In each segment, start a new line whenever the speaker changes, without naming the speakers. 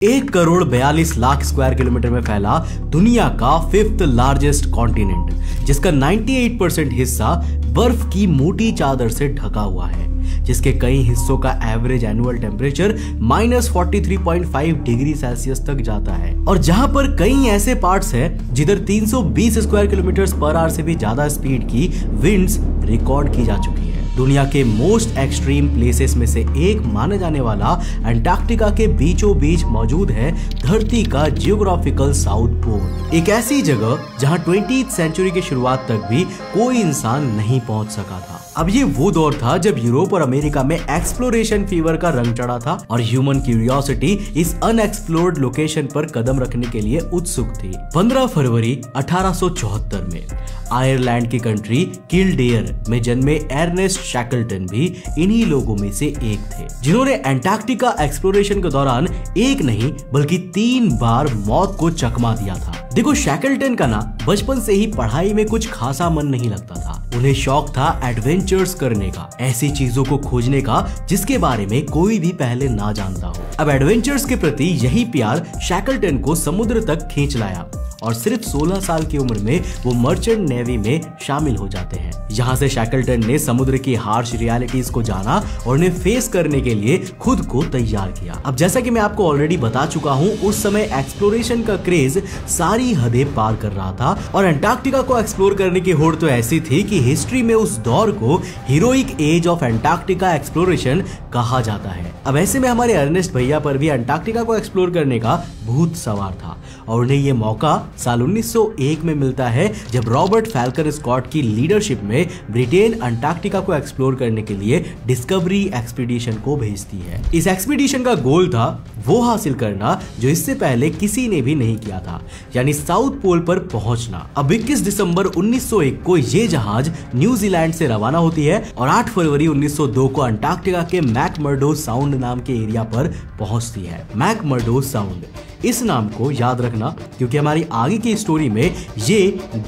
1,42,00,000 square kilometre में फैला दुनिया का 5th लार्जेस्ट कॉन्टिनेंट, जिसका 98% हिस्सा बर्फ की मोटी चादर से ढका हुआ है, जिसके कई हिस्सों का average annual temperature -43.5 degree Celsius तक जाता है, और जहां पर कई ऐसे पार्ट्स हैं जिधर 320 स्क्वायर किलोमीटर पर आवर से भी ज्यादा स्पीड की विंड्स रिकॉर्ड की जा चुकी है। दुनिया के मोस्ट एक्सट्रीम प्लेसेस में से एक माने जाने वाला अंटार्कटिका के बीचों बीच मौजूद है धरती का जियोग्राफिकल साउथ पोल, एक ऐसी जगह जहां 20th सेंचुरी की शुरुआत तक भी कोई इंसान नहीं पहुंच सका था। अब ये वो दौर था जब यूरोप और अमेरिका में एक्सप्लोरेशन फीवर का रंग चढ़ा था और ह्यूमन क्यूरियोसिटी इस अनएक्सप्लोर्ड लोकेशन पर कदम रखने के लिए उत्सुक थी। 15 फरवरी 1874 में आयरलैंड की कंट्री किलडेयर में जन्मे अर्नेस्ट शैकलटन भी इन्हीं लोगों में से एक थे, जिन्होंने अंटार्कटिका एक्सप्लोरेशन के दौरान एक नहीं बल्कि 3 बार मौत को चकमा दिया था। देखो, शैकलटन का ना बचपन से ही पढ़ाई में कुछ खासा मन नहीं लगता था। उन्हें शौक था एडवेंचर्स करने का, ऐसी चीजों को खोजने का जिसके बारे में कोई भी पहले ना जानता हो। अब एडवेंचर्स के प्रति यही प्यार शैकलटन को समुद्र तक खींच लाया और सिर्फ 16 साल की उम्र में वो मर्चेंट नेवी में शामिल हो जाते हैं। यहाँ से शैकलटन ने समुद्र की हार्श रियलिटीज को जाना और उन्हें फेस करने के लिए खुद को तैयार किया। अब जैसा कि मैं आपको ऑलरेडी बता चुका हूँ, उस समय एक्सप्लोरेशन का क्रेज सारी हदें पार कर रहा था और अंटार्कटिका को एक्सप्लोर करने की होड़ तो ऐसी थी कि हिस्ट्री में उस दौर को heroic age of Antarctica exploration कहा जाता है। अब ऐसे में हमारे अर्नेस्ट भैया पर भी अंटार्कटिका को एक्सप्लोर करने का भूत सवार था और उन्हें ये मौका साल 1901 में मिलता है, जब रॉबर्ट फैल्कन स्कॉट की लीडरशिप में ब्रिटेन अंटार्कटिका को एक्सप्लोर करने के लिए डिस्कवरी एक्सपीडिशन को भेजती है। इस एक्सपीडिशन का गोल था वो हासिल करना जो इससे पहले किसी ने भी नहीं किया था, यानी साउथ पोल पर पहुंचना। अब 21 दिसंबर 1901 को ये जहाज न्यूजीलैंड से रवाना होती है और 8 फरवरी 1902 को अंटार्कटिका के मैकमर्डो साउंड नाम के एरिया पर पहुंचती है। मैकमर्डो साउंड, इस नाम को याद रखना क्योंकि हमारी आगे की स्टोरी में ये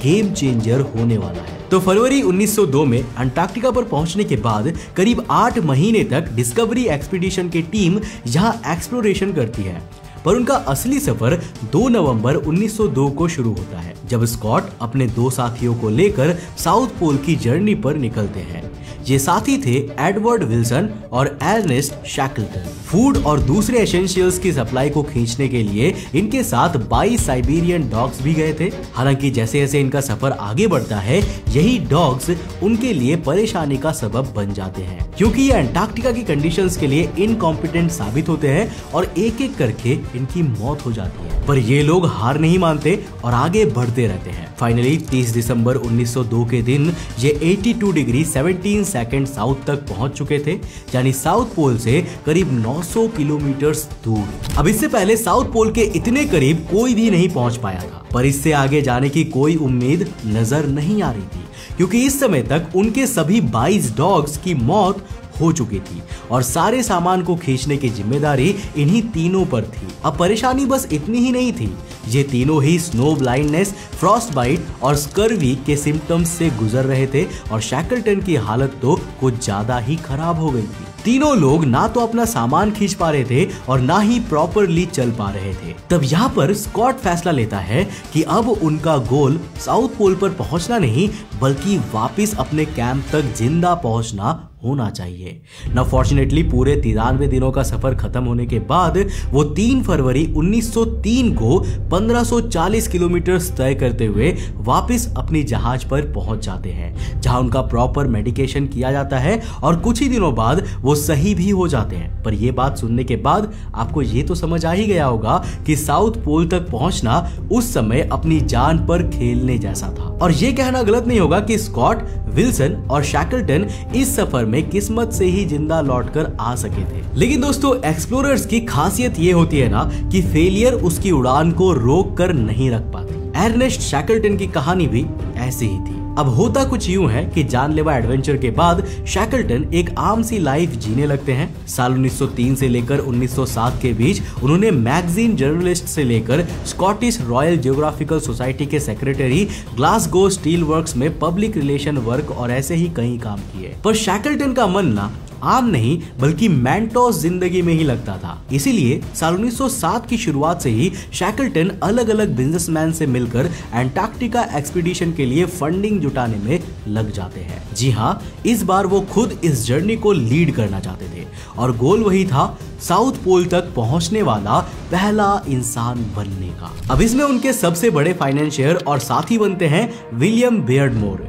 गेम चेंजर होने वाला है। तो फरवरी 1902 में अंटार्कटिका पर पहुंचने के बाद करीब 8 महीने तक डिस्कवरी एक्सपीडिशन की टीम यहां एक्सप्लोरेशन करती है, पर उनका असली सफर 2 नवंबर 1902 को शुरू होता है, जब स्कॉट अपने 2 साथियों को लेकर साउथ पोल की जर्नी पर निकलते हैं। ये साथी थे एडवर्ड विल्सन और अर्नेस्ट शैकलटन। फूड और दूसरे एसेंशियल्स की सप्लाई को खींचने के लिए इनके साथ 22 साइबेरियन डॉग्स भी गए थे। हालांकि जैसे जैसे इनका सफर आगे बढ़ता है, यही डॉग्स उनके लिए परेशानी का सबब बन जाते हैं, क्योंकि ये अंटार्कटिका की कंडीशंस के लिए इनकॉम्पिटेंट साबित होते हैं और एक एक करके इनकी मौत हो जाती है। पर ये लोग हार नहीं मानते और आगे बढ़ते रहते हैं। फाइनली 30 दिसंबर 1902 के दिन ये 82 डिग्री 17 सेकंड साउथ तक पहुंच चुके थे, यानी साउथ पोल से करीब 900 किलोमीटर दूर। अब इससे पहले साउथ पोल के इतने करीब कोई भी नहीं पहुंच पाया था, पर इससे आगे जाने की कोई उम्मीद नजर नहीं आ रही थी, क्योंकि इस समय तक उनके सभी 22 डॉग्स की मौत हो चुकी थी और सारे सामान को खींचने की जिम्मेदारी इन्हीं तीनों पर थी। अब परेशानी बस इतनी ही नहीं थी, ये तीनों ही स्नो ब्लाइंडनेस, फ्रॉस्ट बाइट और स्कर्वी के सिम्टम्स से गुजर रहे थे और शैकलटन की हालत तो कुछ ज्यादा ही खराब हो गई थी। तीनों लोग ना तो अपना सामान खींच पा रहे थे और ना ही प्रॉपरली चल पा रहे थे। तब यहाँ पर स्कॉट फैसला लेता है कि अब उनका गोल साउथ पोल पर पहुंचना नहीं बल्कि वापस अपने कैंप तक जिंदा पहुंचना होना चाहिए। ना फॉर्चुनेटली पूरे 93 दिनों का सफर खत्म होने के बाद वो 3 फरवरी 1903 को 1540 किलोमीटर तय करते हुए वापस अपनी जहाज पर पहुंच जाते हैं, जहां उनका प्रॉपर मेडिकेशन किया जाता है और कुछ ही दिनों बाद वो सही भी हो जाते हैं। पर ये बात सुनने के बाद आपको ये तो समझ आ ही गया होगा कि साउथ पोल तक पहुंचना उस समय अपनी जान पर खेलने जैसा था। और ये कहना गलत नहीं होगा कि स्कॉट, विल्सन और शैकलटन इस सफर में किस्मत से ही जिंदा लौटकर आ सके थे। लेकिन दोस्तों, एक्सप्लोरर्स की खासियत ये होती है ना कि फेलियर उसकी उड़ान को रोक कर नहीं रख पाते। अर्नेस्ट शैकलटन की कहानी भी ऐसी ही थी। अब होता कुछ यूं है कि जानलेवा एडवेंचर के बाद शैकलटन एक आम सी लाइफ जीने लगते हैं। साल 1903 से लेकर 1907 के बीच उन्होंने मैगजीन जर्नलिस्ट से लेकर स्कॉटिश रॉयल जियोग्राफिकल सोसाइटी के सेक्रेटरी, ग्लासगो स्टील वर्क्स में पब्लिक रिलेशन वर्क और ऐसे ही कई काम किए। पर शैकलटन का मन ना आम नहीं बल्कि मेंटोस जिंदगी में ही लगता था। इसीलिए साल 1907 की शुरुआत से ही शैकलटन अलग अलग बिजनेसमैन से मिलकर एंटार्क्टिका एक्सपीडिशन के लिए फंडिंग जुटाने में लग जाते हैं। जी हाँ, इस बार वो खुद इस जर्नी को लीड करना चाहते थे और गोल वही था, साउथ पोल तक पहुंचने वाला पहला इंसान बनने का। अब इसमें उनके सबसे बड़े फाइनेंशियर और साथी बनते हैं विलियम बेयर्डमोर,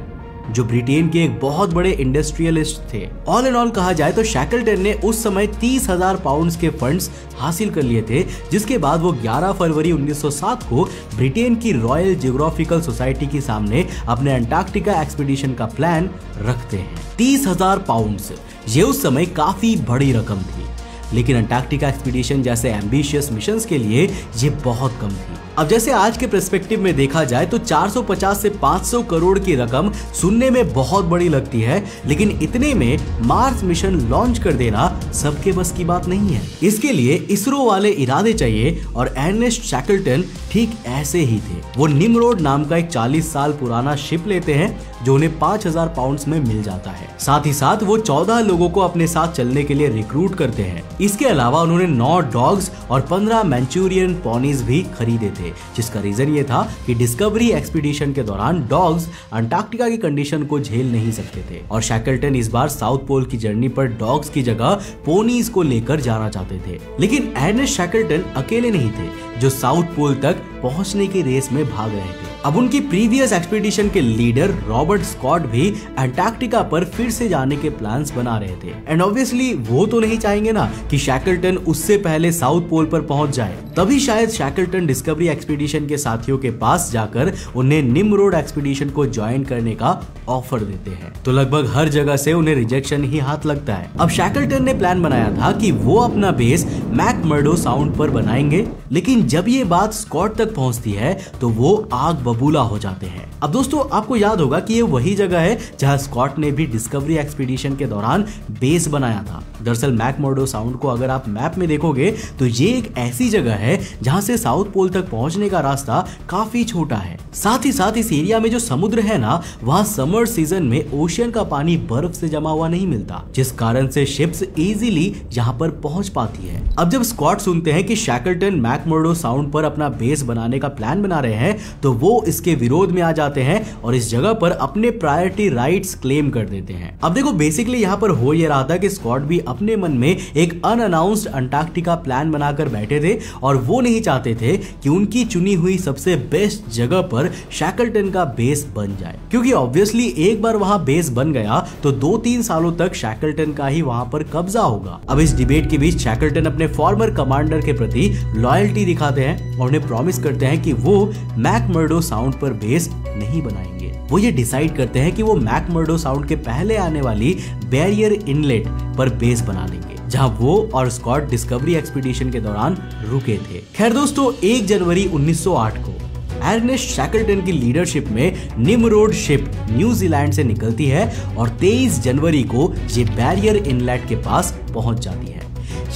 जो ब्रिटेन के एक बहुत बड़े इंडस्ट्रियलिस्ट थे। ऑल एंड ऑल कहा जाए तो शैकलटन ने उस समय 30,000 पाउंड्स के फंड्स हासिल कर लिए थे, जिसके बाद वो 11 फरवरी 1907 को ब्रिटेन की रॉयल जियोग्राफिकल सोसाइटी के सामने अपने अंटार्कटिका एक्सपीडिशन का प्लान रखते हैं। 30,000 पाउंड्स, ये उस समय काफी बड़ी रकम थी, लेकिन अंटार्कटिका एक्सपीडिशन जैसे एम्बिशियस मिशंस के लिए ये बहुत कम थी। अब जैसे आज के पर्सपेक्टिव में देखा जाए तो 450 से 500 करोड़ की रकम सुनने में बहुत बड़ी लगती है, लेकिन इतने में मार्स मिशन लॉन्च कर देना सबके बस की बात नहीं है। इसके लिए इसरो वाले इरादे चाहिए और अर्नेस्ट शैकलटन ठीक ऐसे ही थे। वो निमरोड नाम का एक 40 साल पुराना शिप लेते हैं जो उन्हें 5,000 पाउंड्स में मिल जाता है। साथ ही साथ वो 14 लोगों को अपने साथ चलने के लिए रिक्रूट करते हैं। इसके अलावा उन्होंने 9 डॉग्स और 15 मैंचूरियन पॉनीज भी खरीदे थे, जिसका रीजन ये था कि डिस्कवरी एक्सपीडिशन के दौरान डॉग्स अंटार्कटिका की कंडीशन को झेल नहीं सकते थे और शैकलटन इस बार साउथ पोल की जर्नी पर डॉग्स की जगह पोनीज को लेकर जाना चाहते थे। लेकिन अर्नेस्ट शैकलटन अकेले नहीं थे जो साउथ पोल तक पहुंचने की रेस में भाग रहे थे। अब उनकी प्रीवियस एक्सपीडिशन के लीडर रॉबर्ट स्कॉट भी अंटार्कटिका पर फिर से जाने के प्लान्स बना रहे थे एंड ऑब्वियसली वो तो नहीं चाहेंगे ना कि शैकलटन उससे पहले साउथ पोल पर पहुंच जाए। तभी शायद शैकलटन डिस्कवरी एक्सपीडिशन के साथियों के पास जाकर उन्हें निमरोड एक्सपीडिशन को ज्वाइन करने का ऑफर देते हैं, तो लगभग हर जगह से उन्हें रिजेक्शन ही हाथ लगता है। अब शैकलटन ने प्लान बनाया था कि वो अपना बेस मैकमर्डो साउंड पर बनाएंगे, लेकिन जब ये बात स्कॉट तक पहुंचती है तो वो आग बबूला हो जाते हैं। अब दोस्तों, आपको याद होगा कि ये वही जगह है जहां स्कॉट ने भी डिस्कवरी एक्सपीडिशन के दौरान बेस बनाया था। दरअसल मैकमर्डो साउंड को अगर आप मैप में देखोगे तो ये एक ऐसी जगह है जहां से साउथ पोल तक पहुंचने का रास्ता काफी छोटा है। साथ ही साथ इस एरिया में जो समुद्र है ना, वहां समर सीजन में ओशियन का पानी बर्फ से जमा हुआ नहीं मिलता, जिस कारण से शिप्स इजीली यहाँ पर पहुंच पाती है। अब जब स्कॉट सुनते हैं कि शैकलटन मैकमर्डो साउंड पर अपना बेस बनाने का प्लान बना रहे हैं तो वो इसके विरोध में आ जाते हैं और इस जगह पर अपने प्रायोरिटी राइट्स क्लेम कर देते हैं। अब देखो, बेसिकली यहाँ पर हो ये रहा था कि स्कॉट भी अपने मन में एक अनअनाउंस्ड अंटार्कटिका प्लान बनाकर बैठे थे और वो नहीं चाहते थे कि उनकी चुनी हुई सबसे बेस्ट जगह पर शैकलटन का बेस बन जाए, क्योंकि ऑब्वियसली एक बार वहां बेस बन गया तो 2-3 सालों तक शैकलटन का ही वहां पर कब्जा होगा। अब इस डिबेट के बीच शैकलटन अपने फॉर्मर कमांडर के प्रति लॉयल्टी दिखाते हैं और उन्हें प्रॉमिस करते हैं कि वो मैकमर्डो साउंड पर बेस नहीं बनाएंगे। वो ये डिसाइड करते हैं कि वो मैकमर्डो साउंड के पहले आने वाली बैरियर इनलेट पर बेस बना लेंगे, जहां वो और स्कॉट डिस्कवरी एक्सपीडिशन के दौरान रुके थे। खैर दोस्तों, 1 जनवरी 1908 को अर्नेस्ट शैकलटन की लीडरशिप में निमरोड शिप न्यूजीलैंड से निकलती है और 23 जनवरी को ये बैरियर इनलेट के पास पहुंच जाती है।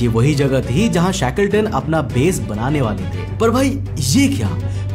ये वही जगह थी जहां शैकलटन अपना बेस बनाने वाले थे। पर भाई ये क्या,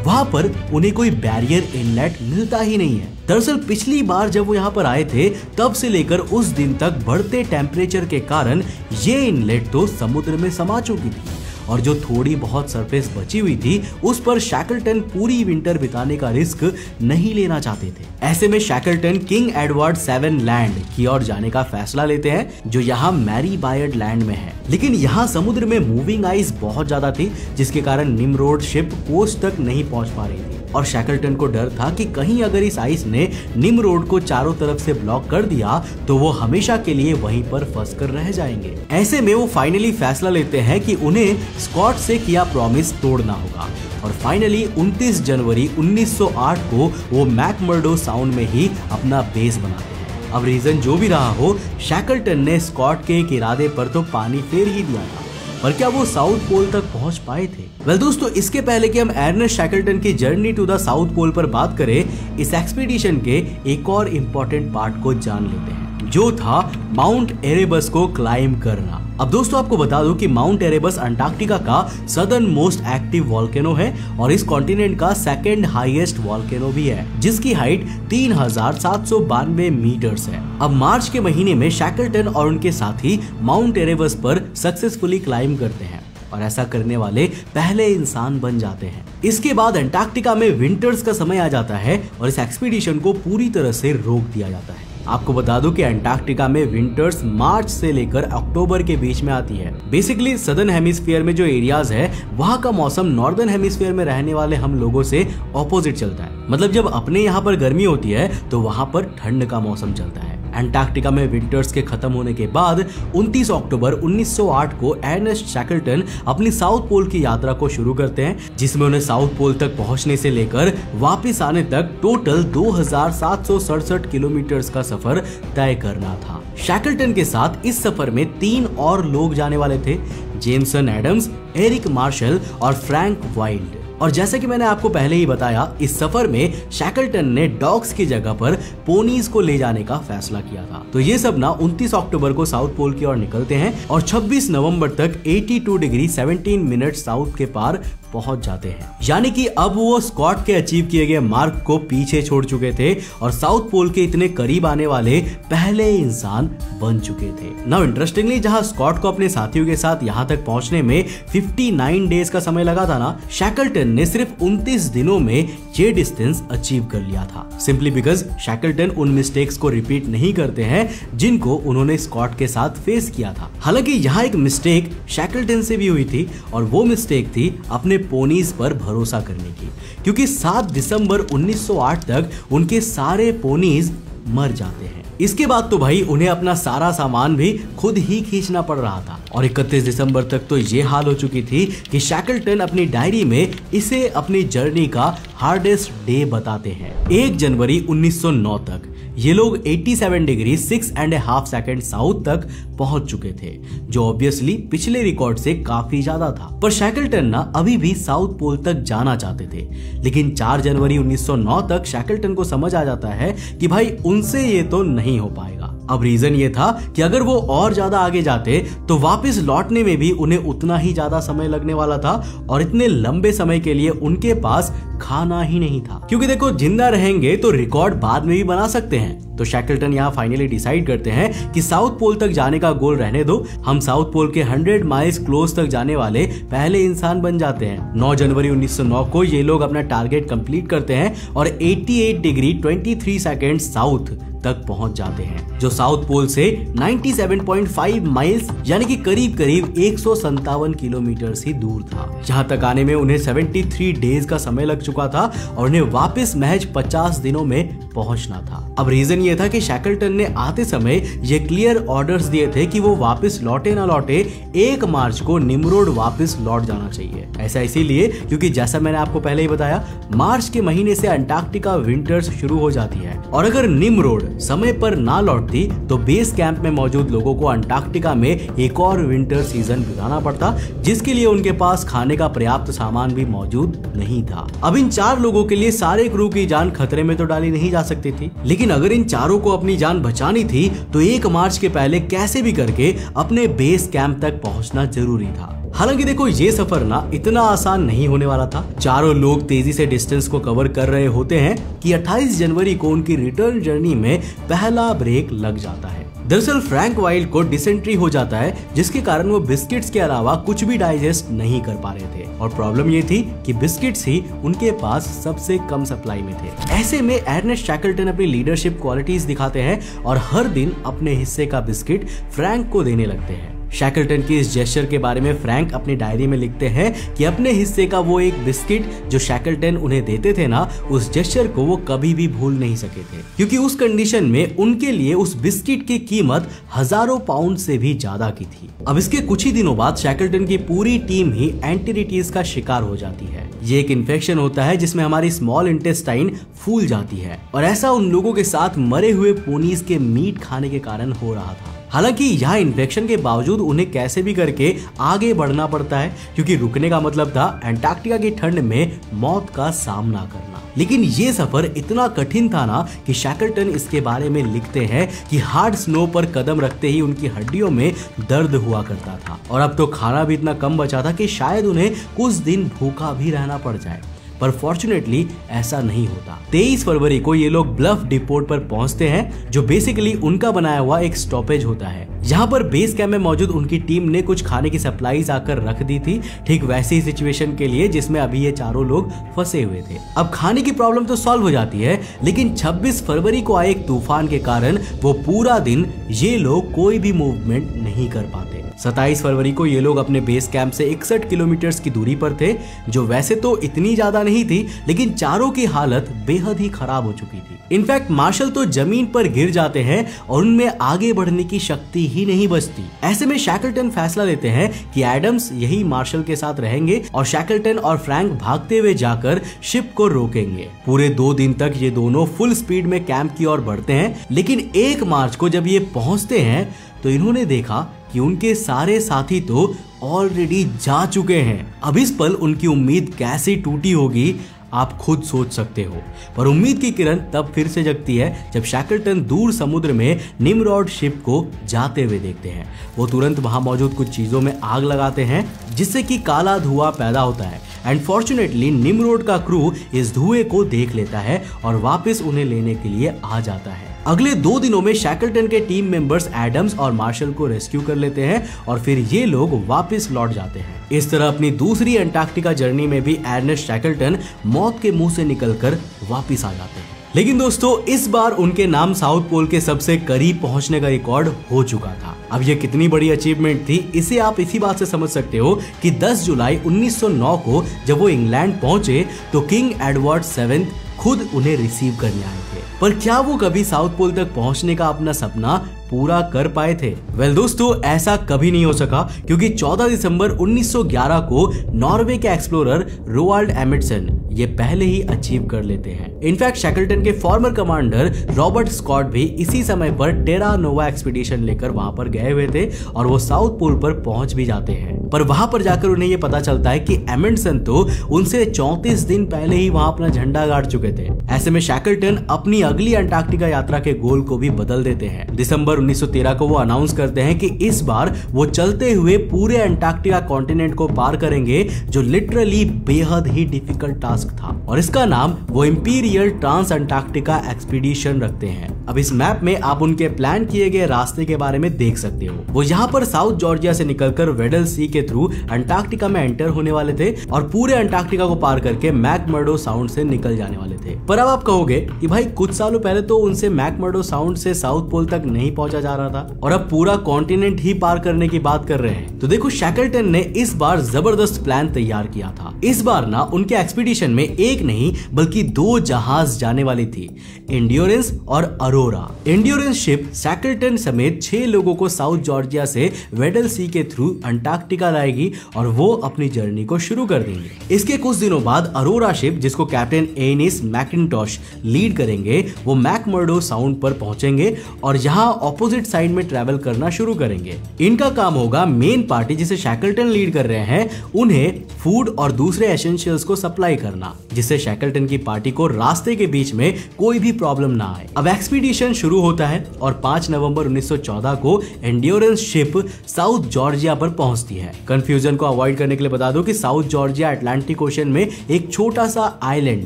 वहां पर उन्हें कोई बैरियर इनलेट मिलता ही नहीं है। दरअसल पिछली बार जब वो यहाँ पर आए थे तब से लेकर उस दिन तक बढ़ते टेम्परेचर के कारण ये इनलेट तो समुद्र में समा चुकी थी और जो थोड़ी बहुत सरफेस बची हुई थी उस पर शैकलटन पूरी विंटर बिताने का रिस्क नहीं लेना चाहते थे। ऐसे में शैकलटन किंग एडवर्ड 7 लैंड की ओर जाने का फैसला लेते हैं, जो यहाँ मैरी बायर्ड लैंड में है। लेकिन यहाँ समुद्र में मूविंग आइस बहुत ज्यादा थी, जिसके कारण निमरोड शिप कोस्ट तक नहीं पहुंच पा रही थी और शैकलटन को डर था कि कहीं अगर इस आइस ने निमरोड को चारों तरफ से ब्लॉक कर दिया तो वो हमेशा के लिए वहीं पर फंस कर रह जाएंगे। ऐसे में वो फाइनली फैसला लेते हैं कि उन्हें स्कॉट से किया प्रॉमिस तोड़ना होगा और फाइनली 29 जनवरी 1908 को वो मैकमर्डो साउंड में ही अपना बेस बनाते हैं। अब रीजन जो भी रहा हो, शैकलटन ने स्कॉट के एक इरादे पर तो पानी फेर ही दिया था, पर क्या वो साउथ पोल तक पहुंच पाए थे? वेल दोस्तों, इसके पहले कि हम अर्नेस्ट शैकलटन की journey to the south pole पर बात करें, इस एक्सपीडिशन के एक और इम्पोर्टेंट पार्ट को जान लेते हैं, जो था माउंट एरेबस को क्लाइम करना। अब दोस्तों आपको बता दूं कि माउंट एरेबस अंटार्कटिका का सदर्न मोस्ट एक्टिव वॉल्केनो है और इस कॉन्टिनेंट का सेकंड हाईएस्ट वॉल्केनो भी है, जिसकी हाइट 3792 मीटर्स है। अब मार्च के महीने में शैकलटन और उनके साथी माउंट एरेबस पर सक्सेसफुली क्लाइम करते हैं और ऐसा करने वाले पहले इंसान बन जाते हैं। इसके बाद अंटार्कटिका में विंटर्स का समय आ जाता है और इस एक्सपीडिशन को पूरी तरह से रोक दिया जाता है। आपको बता दूं कि अंटार्कटिका में विंटर्स मार्च से लेकर अक्टूबर के बीच में आती है। बेसिकली सदर्न हेमिस्फीयर में जो एरियाज है वहाँ का मौसम नॉर्दर्न हेमिस्फीयर में रहने वाले हम लोगों से ऑपोजिट चलता है। मतलब जब अपने यहाँ पर गर्मी होती है तो वहाँ पर ठंड का मौसम चलता है। अंटार्कटिका में विंटर्स के खत्म होने के बाद 29 अक्टूबर 1908 को अर्नेस्ट शैकलटन अपनी साउथ पोल की यात्रा को शुरू करते हैं, जिसमें उन्हें साउथ पोल तक पहुंचने से लेकर वापस आने तक टोटल 2767 किलोमीटर का सफर तय करना था। शैकलटन के साथ इस सफर में 3 और लोग जाने वाले थे, जेमसन एडम्स, एरिक मार्शल और फ्रैंक वाइल्ड। और जैसे कि मैंने आपको पहले ही बताया, इस सफर में शैकलटन ने डॉग्स की जगह पर पोनीज को ले जाने का फैसला किया था। तो ये सब ना 29 अक्टूबर को साउथ पोल की ओर निकलते हैं और 26 नवंबर तक 82 डिग्री 17 मिनट साउथ के पार पहुंच जाते हैं। यानी कि अब वो स्कॉट के अचीव किए गए मार्क को पीछे छोड़ चुके थे और साउथ पोल के इतने करीब आने वाले पहले इंसान बन चुके थे। नाउ इंटरेस्टिंगली, जहां स्कॉट को अपने साथियों के साथ यहां तक पहुंचने में 59 डेज का समय लगा था ना, शैकलटन ने सिर्फ 29 दिनों में ये डिस्टेंस अचीव कर लिया था। सिंपली बिकॉज शैकलटन उन मिस्टेक्स को रिपीट नहीं करते हैं जिनको उन्होंने स्कॉट के साथ फेस किया था। हालांकि यहाँ एक मिस्टेक शैकलटन से भी हुई थी और वो मिस्टेक थी अपने पोनीज पर भरोसा करने की, क्योंकि 7 दिसंबर 1908 तक उनके सारे पोनीज मर जाते हैं। इसके बाद तो भाई उन्हें अपना सारा सामान भी खुद ही खींचना पड़ रहा था और 31 दिसंबर तक तो ये हाल हो चुकी थी कि शैकलटन अपनी डायरी में इसे अपनी जर्नी का हार्डेस्ट डे बताते हैं। 1 जनवरी 1909 तक ये लोग 87 डिग्री 6.5 सेकंड साउथ तक पहुंच चुके थे, जो ऑब्वियसली पिछले रिकॉर्ड से काफी ज्यादा था। पर शैकलटन ना अभी भी साउथ पोल तक जाना चाहते थे, लेकिन 4 जनवरी 1909 तक शैकलटन को समझ आ जाता है कि भाई उनसे ये तो नहीं हो पाएगा। अब रीजन ये था कि अगर वो और ज्यादा आगे जाते तो वापस लौटने में भी उन्हें उतना ही ज्यादा समय लगने वाला था और इतने लंबे समय के लिए उनके पास खाना ही नहीं था। क्योंकि देखो, जिंदा रहेंगे तो रिकॉर्ड बाद में भी बना सकते हैं। तो शैकलटन यहाँ फाइनली डिसाइड करते हैं कि साउथ पोल तक जाने का गोल रहने दो, हम साउथ पोल के 100 माइल्स क्लोज तक जाने वाले पहले इंसान बन जाते हैं। 9 जनवरी 1909 को ये लोग अपना टारगेट कंप्लीट करते हैं और 88 डिग्री 23 सेकंड साउथ तक पहुंच जाते हैं, जो साउथ पोल से 97.5 माइल्स यानी कि करीब करीब 157 किलोमीटर ही दूर था। जहां तक आने में उन्हें 73 डेज का समय लग चुका था और उन्हें वापस महज 50 दिनों में पहुंचना था। अब रीजन ये था कि शैकलटन ने आते समय ये क्लियर ऑर्डर्स दिए थे कि वो वापस लौटे ना लौटे, 1 मार्च को निमरोड वापस लौट जाना चाहिए। ऐसा इसीलिए क्योंकि जैसा मैंने आपको पहले ही बताया, मार्च के महीने से अंटार्कटिका विंटर्स शुरू हो जाती है और अगर निमरोड समय पर ना लौटती तो बेस कैंप में मौजूद लोगों को अंटार्कटिका में एक और विंटर सीजन बिताना पड़ता, जिसके लिए उनके पास खाने का पर्याप्त सामान भी मौजूद नहीं था। अब इन 4 लोगों के लिए सारे क्रू की जान खतरे में तो डाली नहीं जा सकती थी, लेकिन अगर इन चारों को अपनी जान बचानी थी तो 1 मार्च के पहले कैसे भी करके अपने बेस कैंप तक पहुंचना जरूरी था। हालांकि देखो, ये सफर ना इतना आसान नहीं होने वाला था। चारों लोग तेजी से डिस्टेंस को कवर कर रहे होते हैं कि 28 जनवरी को उनकी रिटर्न जर्नी में पहला ब्रेक लग जाता है। दरअसल फ्रैंक वाइल्ड को डिसेंट्री हो जाता है, जिसके कारण वो बिस्किट्स के अलावा कुछ भी डाइजेस्ट नहीं कर पा रहे थे और प्रॉब्लम ये थी कि बिस्किट्स ही उनके पास सबसे कम सप्लाई में थे। ऐसे में अर्नेस्ट शैकलटन अपनी लीडरशिप क्वालिटीज दिखाते हैं और हर दिन अपने हिस्से का बिस्किट फ्रैंक को देने लगते हैं। शैकलटन की इस जेस्चर के बारे में फ्रैंक अपनी डायरी में लिखते हैं कि अपने हिस्से का वो एक बिस्किट जो शैकलटन उन्हें देते थे ना, उस जेस्चर को वो कभी भी भूल नहीं सके थे, क्योंकि उस कंडीशन में उनके लिए उस बिस्किट की कीमत हजारों पाउंड से भी ज्यादा की थी। अब इसके कुछ ही दिनों बाद शैकलटन की पूरी टीम ही एंटेरिटीज का शिकार हो जाती है। ये एक इन्फेक्शन होता है जिसमें हमारी स्मॉल इंटेस्टाइन फूल जाती है और ऐसा उन लोगों के साथ मरे हुए पोनीज के मीट खाने के कारण हो रहा था। हालांकि यहाँ इन्फेक्शन के बावजूद उन्हें कैसे भी करके आगे बढ़ना पड़ता है, क्योंकि रुकने का मतलब था अंटार्कटिका की ठंड में मौत का सामना करना। लेकिन ये सफर इतना कठिन था ना कि शैकलटन इसके बारे में लिखते हैं कि हार्ड स्नो पर कदम रखते ही उनकी हड्डियों में दर्द हुआ करता था और अब तो खाना भी इतना कम बचा था कि शायद उन्हें कुछ दिन भूखा भी रहना पड़ जाए। पर फॉर्चुनेटली ऐसा नहीं होता। 23 फरवरी को ये लोग ब्लफ डिपोट पर पहुंचते हैं, जो बेसिकली उनका बनाया हुआ एक स्टॉपेज होता है। यहाँ पर बेस कैंप में मौजूद उनकी टीम ने कुछ खाने की सप्लाईज आकर रख दी थी, ठीक वैसी ही सिचुएशन के लिए जिसमें अभी ये चारों लोग फंसे हुए थे। अब खाने की प्रॉब्लम तो सॉल्व हो जाती है, लेकिन 26 फरवरी को आए एक तूफान के कारण वो पूरा दिन ये लोग कोई भी मूवमेंट नहीं कर पाते। 27 फरवरी को ये लोग अपने बेस कैंप से 61 किलोमीटर की दूरी पर थे, जो वैसे तो इतनी ज्यादा नहीं थी, लेकिन चारों की हालत बेहद ही खराब हो चुकी थी। इनफैक्ट मार्शल तो जमीन पर गिर जाते हैं और उनमें आगे बढ़ने की शक्ति ही नहीं बचती। ऐसे में शैकलटन फैसला लेते हैं कि एडम्स यही मार्शल के साथ रहेंगे और शैकलटन और फ्रैंक भागते हुए जाकर शिप को रोकेंगे। पूरे 2 दिन तक ये दोनों फुल स्पीड में कैंप की ओर बढ़ते हैं, लेकिन 1 मार्च को जब ये पहुंचते हैं तो इन्होंने देखा कि उनके सारे साथी तो ऑलरेडी जा चुके हैं। अब इस पल उनकी उम्मीद कैसे टूटी होगी आप खुद सोच सकते हो। पर उम्मीद की किरण तब फिर से जगती है जब शैकलटन दूर समुद्र में निमरॉड शिप को जाते हुए देखते हैं। वो तुरंत वहां मौजूद कुछ चीजों में आग लगाते हैं, जिससे कि काला धुआं पैदा होता है। एंड फॉर्चुनेटली निमरोड का क्रू इस धुएं को देख लेता है और वापस उन्हें लेने के लिए आ जाता है। अगले 2 दिनों में शैकलटन के टीम मेंबर्स एडम्स और मार्शल को रेस्क्यू कर लेते हैं और फिर ये लोग वापस लौट जाते हैं। इस तरह अपनी दूसरी अंटार्कटिका जर्नी में भी अर्नेस्ट शैकलटन मौत के मुंह से निकलकर वापस आ जाते हैं। लेकिन दोस्तों इस बार उनके नाम साउथ पोल के सबसे करीब पहुंचने का रिकॉर्ड हो चुका था। अब ये कितनी बड़ी अचीवमेंट थी इसे आप इसी बात से समझ सकते हो कि 10 जुलाई 1909 को जब वो इंग्लैंड पहुंचे तो किंग एडवर्ड 7 खुद उन्हें रिसीव करने आए थे। पर क्या वो कभी साउथ पोल तक पहुंचने का अपना सपना पूरा कर पाए थे? वेल दोस्तों ऐसा कभी नहीं हो सका, क्योंकि 14 दिसंबर 1911 को नॉर्वे के एक्सप्लोरर रोवाल्ड एमिटसन ये पहले ही अचीव कर लेते हैं। इनफैक्ट शैकलटन के फॉर्मर कमांडर रॉबर्ट स्कॉट भी इसी समय पर टेरा नोवा एक्सपीडिशन लेकर वहां पर गए हुए थे और वो साउथ पोल पर पहुंच भी जाते हैं। पर वहां पर जाकर उन्हें ये पता चलता है कि एमिटसन तो उनसे 34 दिन पहले ही वहां अपना झंडा गाड़ चुके थे। ऐसे में शैकलटन अपनी अगली अंटार्कटिका यात्रा के गोल को भी बदल देते हैं। दिसंबर 1913 को वो अनाउंस करते हैं कि इस बार वो चलते हुए पूरे अंटार्कटिका कॉन्टिनेंट को पार करेंगे, जो लिटरली बेहद ही डिफिकल्ट टास्क था, और इसका नाम वो इंपीरियल ट्रांस अंटार्कटिका एक्सपीडिशन रखते हैं। अब इस मैप में आप उनके प्लान किए गए रास्ते के बारे में देख सकते हो। वो यहाँ पर साउथ जॉर्जिया से निकलकर वेडल सी के थ्रू अंटार्कटिका में एंटर होने वाले थे और पूरे अंटार्कटिका को पार करके मैकमर्डो साउंड से निकल जाने वाले थे। पर अब आप कहोगे कि भाई कुछ सालों पहले तो उनसे मैकमर्डो साउंड से साउथ पोल तक नहीं पहुंचा जा रहा था और अब पूरा कॉन्टिनेंट ही पार करने की बात कर रहे हैं। तो देखो शैकलटन ने इस बार जबरदस्त प्लान तैयार किया था। इस बार ना उनके एक्सपीडिशन में एक नहीं बल्कि 2 जहाज जाने वाली थी, एंड्योरेंस और अरोरा। एंड्योरेंस शिप शैकलटन समेत 6 लोगों को साउथ जॉर्जिया से वेडल सी के थ्रू अंटार्कटिका लाएगी और वो अपनी जर्नी को शुरू कर देंगे। इसके कुछ दिनों बाद अरोरा शिप, जिसको कैप्टन एनिस मैकिंटॉश लीड करेंगे, वो मैकमर्डो साउंड पर पहुंचेंगे और यहाँ ऑपोजिट साइड में ट्रैवल करना शुरू करेंगे। इनका काम होगा मेन पार्टी जिसे शैकलटन लीड कर रहे हैं उन्हें फूड और दूसरे एसेंशियल्स को सप्लाई करना, जिससे शैकलटन की पार्टी को रास्ते के बीच में कोई भी प्रॉब्लम ना आए। अब एक्सपीडिशन शुरू होता है और 5 नवंबर 1914 को एंड्योरेंस शिप साउथ जॉर्जिया पर पहुंचती है। कंफ्यूजन को अवॉइड करने के लिए बता दो कि साउथ जॉर्जिया अटलांटिक ओशन में एक छोटा सा आइलैंड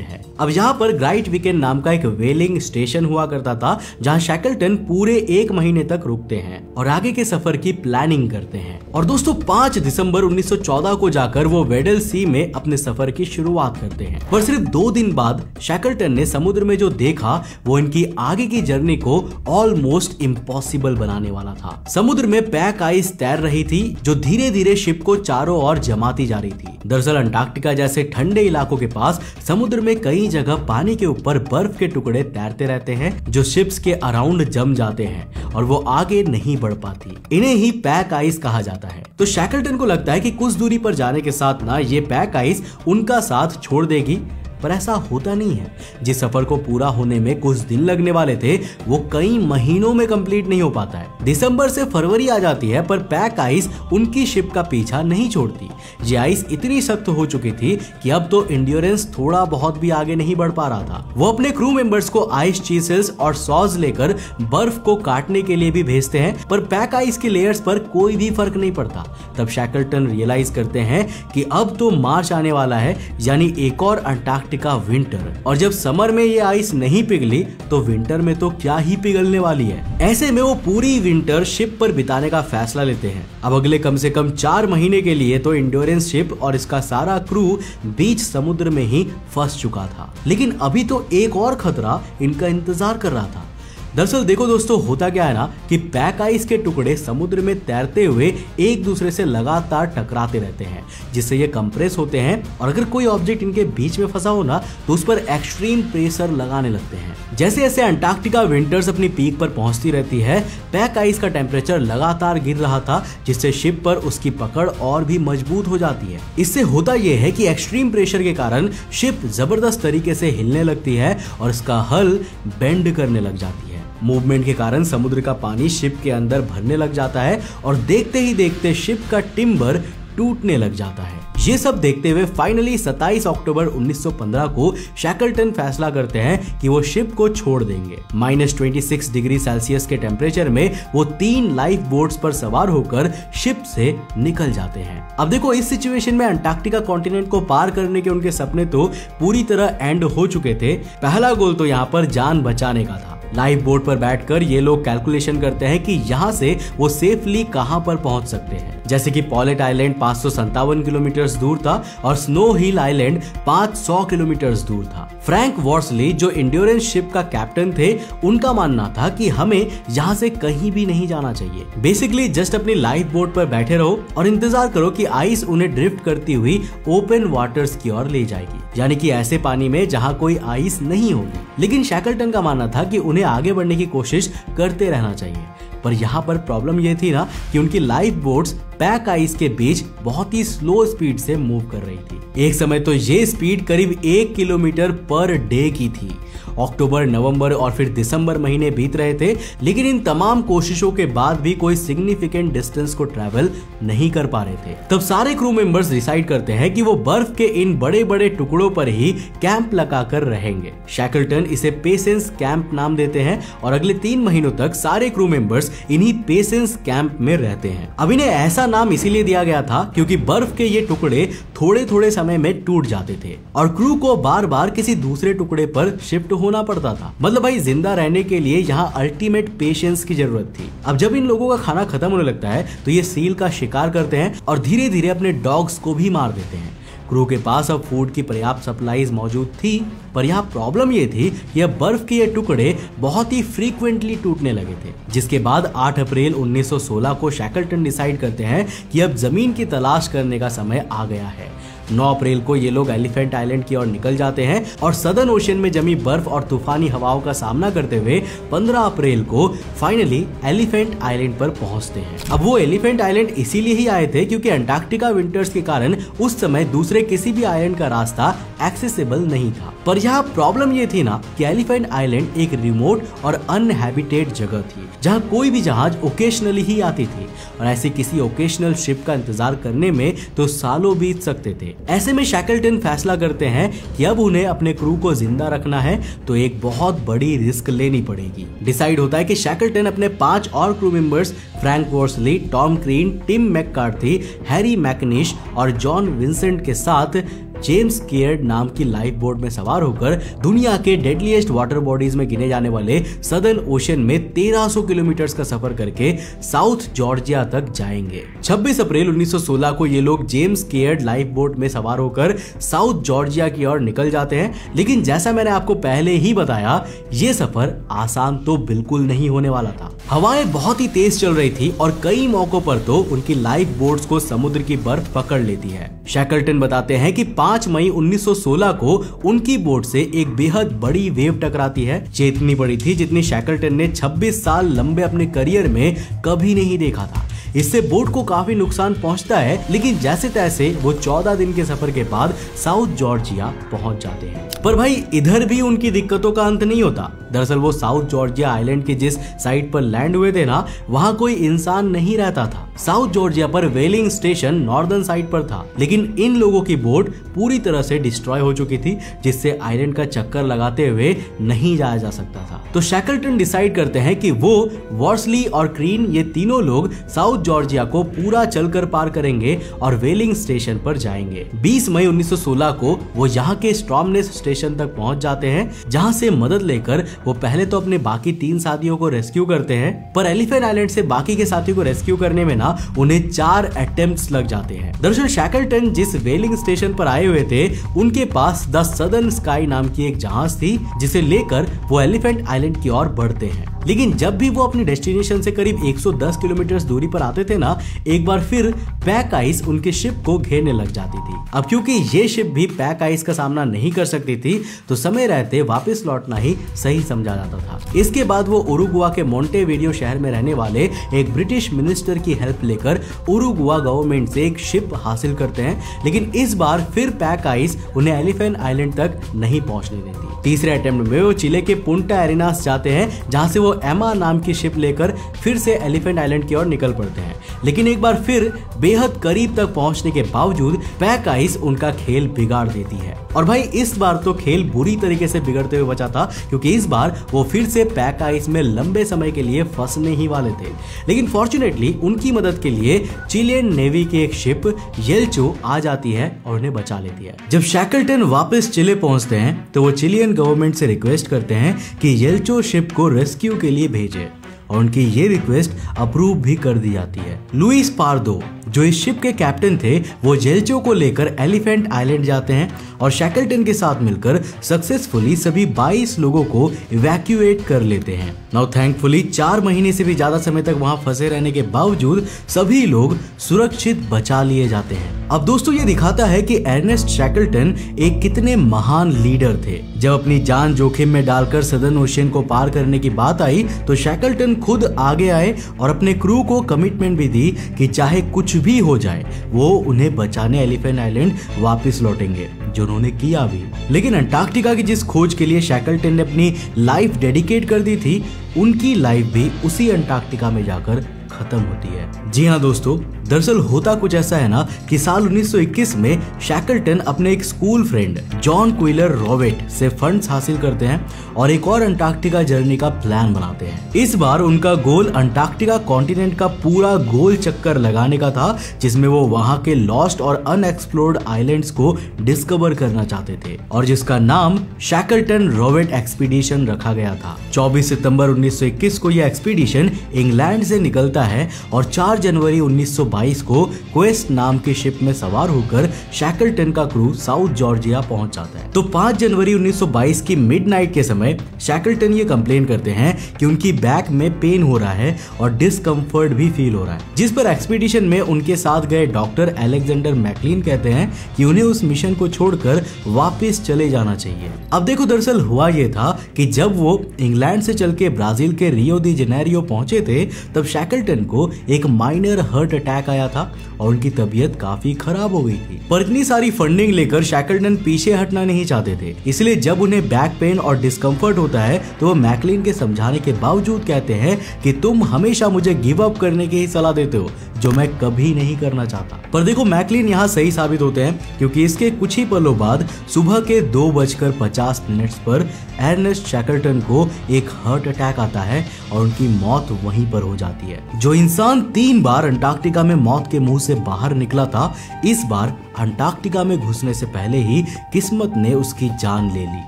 है। अब यहाँ पर ग्राइट वीकेंड नाम का एक वेलिंग स्टेशन हुआ करता था, जहाँ शैकलटन पूरे 1 महीने तक रुकते हैं और आगे के सफर की प्लानिंग करते हैं। और दोस्तों 5 दिसंबर 1914 को जाकर वो वेडल सी में अपने सफर की शुरुआत करते हैं। पर सिर्फ 2 दिन बाद शैकलटन ने समुद्र में जो देखा वो इनकी आगे की जर्नी को ऑलमोस्ट इम्पॉसिबल बनाने वाला था। समुद्र में पैक आइस तैर रही थी जो धीरे धीरे शिप को चारों ओर जमाती जा रही थी। दरअसल अंटार्कटिका जैसे ठंडे इलाकों के पास समुद्र में कई जगह पानी के ऊपर बर्फ के टुकड़े तैरते रहते हैं जो शिप्स के अराउंड जम जाते हैं और वो आगे नहीं बढ़ पाती। इन्हें ही पैक आइस कहा जाता है। तो शैकलटन को लगता है कि कुछ दूरी पर जाने के साथ ना ये पैक आइस उनका साथ छोड़ देगी, पर ऐसा होता नहीं है। जिस सफर को पूरा होने में कुछ दिन लगने वाले थे वो कई महीनों में कंप्लीट नहीं हो पाता है। दिसंबर से फरवरी आ जाती है पर पैक आइस उनकी शिप का पीछा नहीं छोड़ती। ये आइस इतनी सख्त हो चुकी थी कि अब तो एंड्योरेंस थोड़ा बहुत भी आगे नहीं बढ़ पा रहा था। वो अपने क्रू मेंबर्स को आइस चीसेस और सॉज लेकर बर्फ को काटने के लिए भी भेजते हैं पर पैक आइस की लेयर्स पर कोई भी फर्क नहीं पड़ता। तब शैकलटन रियलाइज करते हैं कि अब तो मार्च आने वाला है, यानी एक और अंटार्कटिका विंटर, और जब समर में ये आइस नहीं पिघली तो विंटर में तो क्या ही पिघलने वाली है। ऐसे में वो पूरी विंटर शिप पर बिताने का फैसला लेते हैं। अब अगले कम से कम 4 महीने के लिए तो एंड्योरेंस शिप और इसका सारा क्रू बीच समुद्र में ही फंस चुका था, लेकिन अभी तो एक और खतरा इनका इंतजार कर रहा था। दरअसल देखो दोस्तों, होता क्या है ना कि पैक आइस के टुकड़े समुद्र में तैरते हुए एक दूसरे से लगातार टकराते रहते हैं, जिससे ये कंप्रेस होते हैं और अगर कोई ऑब्जेक्ट इनके बीच में फंसा हो ना तो उस पर एक्सट्रीम प्रेशर लगाने लगते हैं। जैसे जैसे अंटार्कटिका विंटर्स अपनी पीक पर पहुंचती रहती है, पैक आइस का टेम्परेचर लगातार गिर रहा था, जिससे शिप पर उसकी पकड़ और भी मजबूत हो जाती है। इससे होता यह है कि एक्सट्रीम प्रेशर के कारण शिप जबरदस्त तरीके से हिलने लगती है और इसका हल बेंड करने लग जाती है। मूवमेंट के कारण समुद्र का पानी शिप के अंदर भरने लग जाता है और देखते ही देखते शिप का टिम्बर टूटने लग जाता है। ये सब देखते हुए फाइनली 27 अक्टूबर 1915 को शैकलटन फैसला करते हैं कि वो शिप को छोड़ देंगे। -26 डिग्री सेल्सियस के टेम्परेचर में वो 3 लाइफ बोट्स पर सवार होकर शिप से निकल जाते हैं। अब देखो, इस सिचुएशन में अंटार्कटिका कॉन्टिनेंट को पार करने के उनके सपने तो पूरी तरह एंड हो चुके थे। पहला गोल तो यहाँ पर जान बचाने का था। लाइफ बोट पर बैठकर ये लोग कैलकुलेशन करते हैं कि यहाँ से वो सेफली कहां पर पहुंच सकते हैं। जैसे कि पॉलेट आइलैंड 557 किलोमीटर दूर था और स्नो हिल आइलैंड 500 किलोमीटर दूर था। फ्रैंक वॉर्सली जो एंड्योरेंस शिप का कैप्टन थे, उनका मानना था कि हमें यहाँ से कहीं भी नहीं जाना चाहिए। बेसिकली जस्ट अपनी लाइफ बोट पर बैठे रहो और इंतजार करो कि आइस उन्हें ड्रिफ्ट करती हुई ओपन वाटर्स की ओर ले जाएगी, यानी कि ऐसे पानी में जहाँ कोई आइस नहीं होगी। लेकिन शैकलटन का मानना था कि उन्हें आगे बढ़ने की कोशिश करते रहना चाहिए। पर यहाँ पर प्रॉब्लम ये थी ना कि उनकी लाइफ बोट्स पैक आइस के बीच बहुत ही स्लो स्पीड से मूव कर रही थी। एक समय तो ये स्पीड करीब 1 किलोमीटर पर डे की थी। अक्टूबर, नवंबर और फिर दिसंबर महीने बीत रहे थे, लेकिन इन तमाम कोशिशों के बाद भी कोई सिग्निफिकेंट डिस्टेंस को ट्रैवल नहीं कर पा रहे थे। तब सारे क्रू मेंबर्स डिसाइड करते हैं कि वो बर्फ के इन बड़े बड़े टुकड़ों पर ही कैंप लगाकर रहेंगे। शैकलटन इसे पेशेंस कैंप नाम देते हैं और अगले 3 महीनों तक सारे क्रू मेंबर्स इन्हीं पेशेंस कैंप में रहते हैं। अब इन्हें ऐसा नाम इसीलिए दिया गया था क्योंकि बर्फ के ये टुकड़े थोड़े थोड़े समय में टूट जाते थे और क्रू को बार बार किसी दूसरे टुकड़े पर शिफ्ट होना पड़ता था। मतलब भाई, जिंदा रहने के लिए यहाँ अल्टीमेट पेशेंस की जरूरत थी। अब जब इन लोगों का खाना खत्म होने लगता है तो ये सील का शिकार करते हैं और धीरे धीरे अपने डॉग्स को भी मार देते हैं। क्रू के पास अब फूड की पर्याप्त सप्लाईज मौजूद थी, पर यहाँ प्रॉब्लम ये थी कि अब बर्फ के ये टुकड़े बहुत ही फ्रीक्वेंटली टूटने लगे थे, जिसके बाद 8 अप्रैल 1916 को शैकलटन डिसाइड करते हैं कि अब जमीन की तलाश करने का समय आ गया है। 9 अप्रैल को ये लोग एलिफेंट आइलैंड की ओर निकल जाते हैं और सदर्न ओशन में जमी बर्फ और तूफानी हवाओं का सामना करते हुए 15 अप्रैल को फाइनली एलिफेंट आइलैंड पर पहुंचते हैं। अब वो एलिफेंट आइलैंड इसीलिए ही आए थे क्योंकि अंटार्कटिका विंटर्स के कारण उस समय दूसरे किसी भी आइलैंड का रास्ता एक्सेसिबल नहीं था। पर यहाँ प्रॉब्लम ये थी ना कि एलिफेंट आइलैंड एक रिमोट और अनहैबिटेट जगह थी जहाँ कोई भी जहाज ओकेशनली ही आती थी और ऐसी किसी ओकेशनल शिप का इंतजार करने में तो सालों बीत सकते थे। ऐसे में शैकलटन फैसला करते हैं कि अब उन्हें अपने क्रू को जिंदा रखना है तो एक बहुत बड़ी रिस्क लेनी पड़ेगी। डिसाइड होता है कि शैकलटन अपने 5 और crew members Frank Worsley, Tom Crean, Tim McCarthy, Harry McNish और जॉन विंसेंट के साथ जेम्स केयर्ड नाम की लाइफ बोट में सवार होकर दुनिया के डेडलीस्ट वाटर बॉडीज में गिने जाने वाले सदर्न ओशन में 1300 किलोमीटर का सफर करके साउथ जॉर्जिया तक जाएंगे। 26 अप्रैल 1916 को ये लोग जेम्स केयर्ड लाइफ बोट में सवार होकर साउथ जॉर्जिया की ओर निकल जाते हैं। लेकिन जैसा मैंने आपको पहले ही बताया, ये सफर आसान तो बिल्कुल नहीं होने वाला था। हवाएं बहुत ही तेज चल रही थी और कई मौकों पर तो उनकी लाइफ बोट्स को समुद्र की बर्फ पकड़ लेती है। शैकलटन बताते हैं कि 5 मई 1916 को उनकी बोट से एक बेहद बड़ी वेव टकराती है। ये इतनी बड़ी थी जितनी शैकलटन ने 26 साल लंबे अपने करियर में कभी नहीं देखा था। इससे बोट को काफी नुकसान पहुंचता है, लेकिन जैसे तैसे वो 14 दिन के सफर के बाद साउथ जॉर्जिया पहुंच जाते हैं। पर भाई इधर भी उनकी दिक्कतों का अंत नहीं होता। दरअसल वो साउथ जॉर्जिया आइलैंड के जिस साइट पर लैंड हुए थे ना, वहां कोई इंसान नहीं रहता था। साउथ जॉर्जिया पर व्हेलिंग स्टेशन नॉर्दर्न साइड पर था, लेकिन इन लोगों की बोट पूरी तरह से डिस्ट्रॉय हो चुकी थी, जिससे आइलैंड का चक्कर लगाते हुए नहीं जाया जा सकता था। तो शैकलटन डिसाइड करते हैं कि वो वर्सली और क्रीन ये तीनों लोग साउथ जॉर्जिया को पूरा चलकर पार करेंगे और व्हेलिंग स्टेशन पर जाएंगे। 20 मई 1916 को वो यहाँ के स्ट्रॉमनेस स्टेशन तक पहुंच जाते हैं, जहां से मदद लेकर वो पहले तो अपने बाकी 3 साथियों को रेस्क्यू करते हैं, पर एलिफेंट आइलैंड से बाकी के साथियों को रेस्क्यू करने में ना उन्हें 4 अटेम्प्ट्स लग जाते हैं। दरअसल शैकलटन जिस व्हेलिंग स्टेशन पर आए हुए थे, उनके पास द सदर्न स्काई नाम की एक जहाज थी, जिसे लेकर वो एलिफेंट आइलैंड की ओर बढ़ते हैं। लेकिन जब भी वो अपनी डेस्टिनेशन से करीब 110 किलोमीटर दूरी पर आते थे ना, एक बार फिर पैक आइस उनके शिप को घेरने लग जाती थी। अब क्योंकि ये शिप भी पैक आइस का सामना नहीं कर सकती थी, तो समय रहते वापस लौटना ही सही समझा जाता था। इसके बाद वो उरुग्वा के मोंटेविडियो शहर में रहने वाले एक ब्रिटिश मिनिस्टर की हेल्प लेकर उरुग्वा गवर्नमेंट से एक शिप हासिल करते हैं, लेकिन इस बार फिर पैक आइस उन्हें एलिफेंट आइलैंड तक नहीं पहुंचने देती। तीसरे अटेम्प्ट में वो चिले के पुंटा एरिनास जाते हैं, जहां से वो एमा नाम की शिप लेकर फिर से एलिफेंट आइलैंड की ओर निकल पड़ते हैं। लेकिन एक बार फिर बेहद करीब तक पहुंचने के बावजूद पैक आइस उनका खेल बिगाड़ देती है। और भाई इस बार तो खेल बुरी तरीके से बिगड़ते हुए बचा था, क्योंकि इस बार वो फिर से पैक आइस में लंबे समय के लिए फंसने ही वाले थे। लेकिन फॉर्चुनेटली उनकी मदद के लिए चिलियन नेवी की एक शिप येल्चो आ जाती है और उन्हें बचा लेती है। जब शैकलटन वापस चिले पहुंचते हैं, तो वो चिलियन गवर्नमेंट से रिक्वेस्ट करते हैं कि येल्चो शिप को रेस्क्यू के लिए भेजे, और उनकी ये रिक्वेस्ट अप्रूव भी कर दी जाती है। लुइस पार्दो जो इस शिप के कैप्टन थे, वो जेल्चो को लेकर एलिफेंट आइलैंड जाते हैं और शैकलटन के साथ मिलकर सक्सेसफुली सभी 22 लोगों को इवैक्यूएट कर लेते हैं। नाउ थैंकफुली 4 महीने से भी ज्यादा समय तक वहां फंसे रहने के बावजूद सभी लोग सुरक्षित बचा लिए जाते हैं। अब दोस्तों ये दिखाता है कि अर्नेस्ट शैकलटन एक कितने महान लीडर थे। जब अपनी जान जोखिम में डालकर सदर्न ओशियन को पार करने की बात आई, तो शैकलटन खुद आगे आए और अपने क्रू को कमिटमेंट भी दी कि चाहे कुछ भी हो जाए, वो उन्हें बचाने एलिफेंट आइलैंड वापस लौटेंगे, जो उन्होंने किया भी। लेकिन अंटार्कटिका की जिस खोज के लिए शैकलटन ने अपनी लाइफ डेडिकेट कर दी थी, उनकी लाइफ भी उसी अंटार्कटिका में जाकर खत्म होती है। जी हाँ दोस्तों, दरअसल होता कुछ ऐसा है ना कि साल 1921 में शैकलटन अपने एक स्कूल फ्रेंड जॉन क्विलर रॉबर्ट से फंड्स हासिल करते हैं और एक और अंटार्कटिका जर्नी का प्लान बनाते हैं। इस बार उनका गोल अंटार्कटिका कॉन्टिनेंट का पूरा गोल चक्कर लगाने का था, जिसमें वो वहां के लॉस्ट और अनएक्सप्लोर्ड आइलैंड्स को डिस्कवर करना चाहते थे और जिसका नाम शैकलटन रॉबर्ट एक्सपीडिशन रखा गया था। 24 सितंबर 1921 को यह एक्सपीडिशन इंग्लैंड से निकलता है और 4 जनवरी 1922 को क्वेस्ट नाम के शिप में सवार होकर शैकलटन का क्रू साउथ जॉर्जिया पहुंच जाता है। तो 5 जनवरी 1922 की मिडनाइट के समय शैकलटन ये कंप्लेन करते हैं कि उनकी बैक में पेन हो रहा है और डिस्कम्फर्ट भी फील हो रहा है, जिस पर एक्सपीडिशन में उनके साथ गए डॉक्टर अलेक्जेंडर मैकलिन कहते हैं कि उन्हें उस मिशन को छोड़कर वापस चले जाना चाहिए। अब देखो, दरअसल हुआ ये था कि जब वो इंग्लैंड से चल के ब्राजील के रियो दी जेनेरियो पहुंचे थे, तब शैकलटन को एक माइनर हार्ट अटैक आया था और उनकी तबीयत काफी खराब हो गई थी। पर इतनी सारी फंडिंग लेकर शैकलटन पीछे हटना नहीं चाहते थे, इसलिए जब उन्हें बैक पेन और डिस्कम्फर्ट होता है तो वो मैकलिन के समझाने के बावजूद कहते हैं कि तुम हमेशा मुझे गिव अप करने की ही सलाह देते हो, जो मैं कभी नहीं करना चाहता। पर देखो, मैकलिन यहाँ सही साबित होते हैं, क्योंकि इसके कुछ ही पलों बाद सुबह के 2:50 पर अर्नेस्ट शैकलटन को एक हार्ट अटैक आता है और उनकी मौत वहीं पर हो जाती है। जो इंसान 3 बार अंटार्कटिका में मौत के मुंह से बाहर निकला था, इस बार अंटार्कटिका में घुसने से पहले ही किस्मत ने उसकी जान ले ली।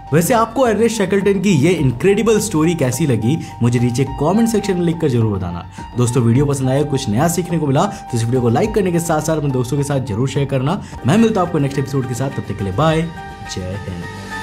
वैसे आपको अर्नेस्ट शैकलटन की ये इनक्रेडिबल स्टोरी कैसी लगी, मुझे नीचे कमेंट सेक्शन में लिखकर जरूर बताना। दोस्तों, वीडियो पसंद आया, कुछ नया सीखने को मिला तो इस वीडियो को लाइक करने के साथ साथ अपने दोस्तों के साथ जरूर शेयर करना। मैं मिलता हूं आपको नेक्स्ट एपिसोड के साथ, तब तक के लिए बाय, जय हिंद।